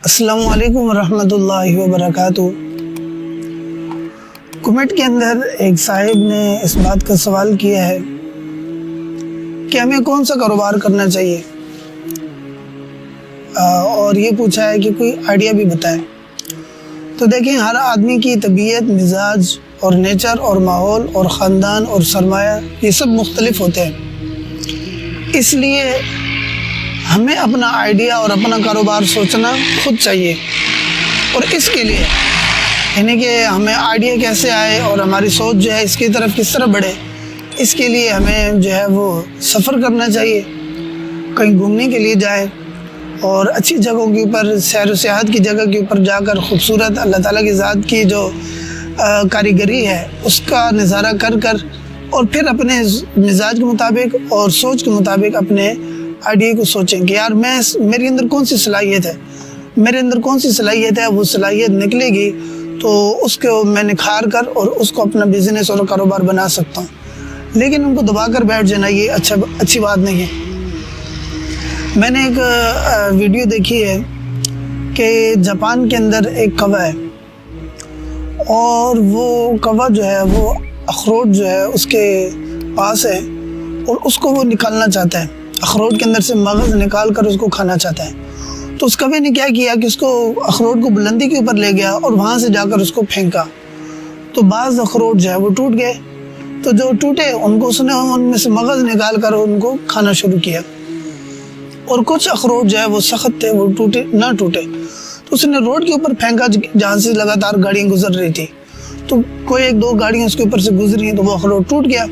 السلام علیکم ورحمۃ اللہ وبرکاتہ۔ کمنٹ کے اندر ایک صاحب نے اس بات کا سوال کیا ہے کہ ہمیں کون سا کاروبار کرنا چاہیے، اور یہ پوچھا ہے کہ کوئی آئیڈیا بھی بتائیں۔ تو دیکھیں، ہر آدمی کی طبیعت، مزاج اور نیچر اور ماحول اور خاندان اور سرمایہ یہ سب مختلف ہوتے ہیں، اس لیے ہمیں اپنا آئیڈیا اور اپنا کاروبار سوچنا خود چاہیے۔ اور اس کے لیے یعنی کہ ہمیں آئیڈیا کیسے آئے اور ہماری سوچ جو ہے اس کی طرف کس طرح بڑھے، اس کے لیے ہمیں جو ہے وہ سفر کرنا چاہیے، کہیں گھومنے کے لیے جائیں اور اچھی جگہوں کے اوپر، سیر و سیاحت کی جگہ کے اوپر جا کر خوبصورت اللہ تعالیٰ کی ذات کی جو کاریگری ہے اس کا نظارہ کر اور پھر اپنے مزاج کے مطابق اور سوچ کے مطابق اپنے آئیڈیا کو سوچیں کہ یار میرے اندر کون سی صلاحیت ہے، میرے اندر کون سی صلاحیت ہے، وہ صلاحیت نکلے گی تو اس کو میں نکھار کر اور اس کو اپنا بزنس اور کاروبار بنا سکتا ہوں۔ لیکن ان کو دبا کر بیٹھ جانا یہ اچھی بات نہیں ہے۔ میں نے ایک ویڈیو دیکھی ہے کہ جاپان کے اندر ایک کوا ہے، اور وہ کوا جو ہے وہ اخروٹ جو ہے اس کے پاس ہے اور اس کو وہ نکالنا چاہتا ہے، اخروٹ کے اندر سے مغز نکال کر اس کو کھانا چاہتا ہے۔ تو اس کوے نے کیا کیا کہ اس کو اخروٹ کو بلندی کے اوپر لے گیا اور وہاں سے جا کر اس کو پھینکا، تو بعض اخروٹ جو ہے وہ ٹوٹ گئے، تو جو ٹوٹے ان کو اس نے ان میں سے مغز نکال کر ان کو کھانا شروع کیا، اور کچھ اخروٹ جو ہے وہ سخت تھے، وہ نہ ٹوٹے، تو اس نے روڈ کے اوپر پھینکا جہاں سے لگاتار گاڑیاں گزر رہی تھی، تو کوئی ایک دو گاڑیاں اس کے اوپر سے گزری ہیں تو وہ اخروٹ ٹوٹ گیا۔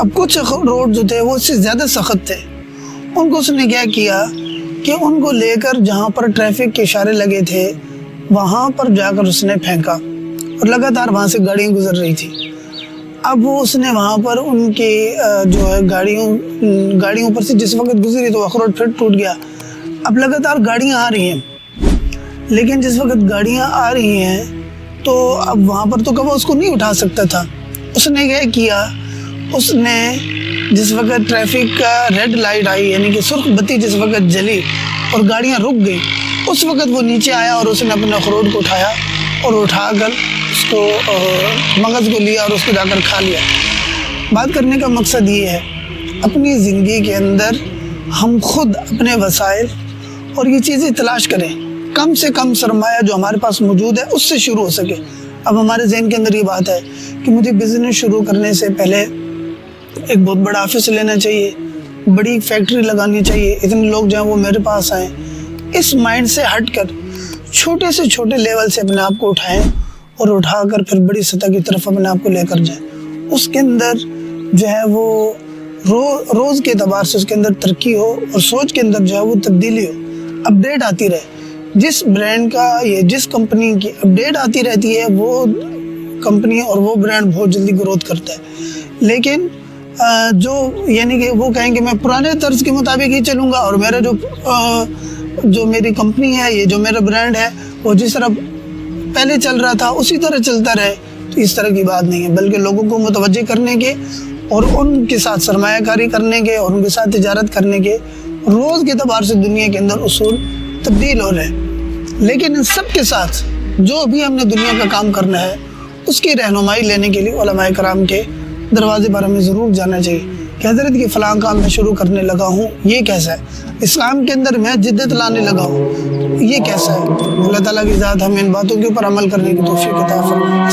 اب کچھ اخروٹ جو تھے وہ اس سے زیادہ سخت تھے، ان کو اس نے کیا کیا کہ ان کو لے کر جہاں پر ٹریفک کے اشارے لگے تھے وہاں پر جا کر اس نے پھینکا، اور لگاتار وہاں سے گاڑیاں گزر رہی تھی۔ اب وہ اس نے وہاں پر ان کی جو ہے گاڑیوں پر سے جس وقت گزری تو اخروٹ پھر ٹوٹ گیا۔ اب لگاتار گاڑیاں آ رہی ہیں، لیکن جس وقت گاڑیاں آ رہی ہیں تو اب وہاں پر تو کبھی اس کو نہیں اٹھا سکتا تھا۔ اس نے کیا کیا، اس نے جس وقت ٹریفک کا ریڈ لائٹ آئی یعنی کہ سرخ بتی جس وقت جلی اور گاڑیاں رک گئی، اس وقت وہ نیچے آیا اور اس نے اپنے اخروٹ کو اٹھایا اور اٹھا کر اس کو مغز کو لیا اور اس کو جا کر کھا لیا۔ بات کرنے کا مقصد یہ ہے، اپنی زندگی کے اندر ہم خود اپنے وسائل اور یہ چیزیں تلاش کریں، کم سے کم سرمایہ جو ہمارے پاس موجود ہے اس سے شروع ہو سکے۔ اب ہمارے ذہن کے اندر یہ بات ہے کہ مجھے بزنس شروع کرنے سے پہلے ایک بہت بڑا آفس لینا چاہیے، بڑی فیکٹری لگانی چاہیے، اتنے لوگ جو ہیں وہ میرے پاس آئیں۔ اس مائنڈ سے ہٹ کر چھوٹے سے چھوٹے لیول سے اپنے آپ کو اٹھائیں اور اٹھا کر پھر بڑی سطح کی طرف اپنے آپ کو لے کر جائیں۔ اس کے اندر جو ہے وہ روز کے اعتبار سے اس کے اندر ترقی ہو اور سوچ کے اندر جو ہے وہ تبدیلی ہو، اپڈیٹ آتی رہے۔ جس برانڈ کا یا جس کمپنی کی اپڈیٹ آتی رہتی ہے وہ کمپنی اور وہ برانڈ بہت جلدی گروتھ کرتا ہے۔ لیکن جو یعنی کہ وہ کہیں کہ میں پرانے طرز کے مطابق ہی چلوں گا اور میرا جو میری کمپنی ہے، یہ جو میرا برانڈ ہے وہ جس طرح پہلے چل رہا تھا اسی طرح چلتا رہے، تو اس طرح کی بات نہیں ہے، بلکہ لوگوں کو متوجہ کرنے کے اور ان کے ساتھ سرمایہ کاری کرنے کے اور ان کے ساتھ تجارت کرنے کے روز کے اعتبار سے دنیا کے اندر اصول تبدیل ہو رہے ہیں۔ لیکن ان سب کے ساتھ جو بھی ہم نے دنیا کا کام کرنا ہے اس کی رہنمائی لینے کے لیے علماء کرام کے دروازے پر ہمیں ضرور جانا چاہیے کہ حضرت کی فلاں کام میں شروع کرنے لگا ہوں، یہ کیسا ہے؟ اسلام کے اندر میں جدت لانے لگا ہوں، یہ کیسا ہے؟ اللہ تعالیٰ کی ذات ہمیں ان باتوں کے اوپر عمل کرنے کی توفیق عطا فرمائے۔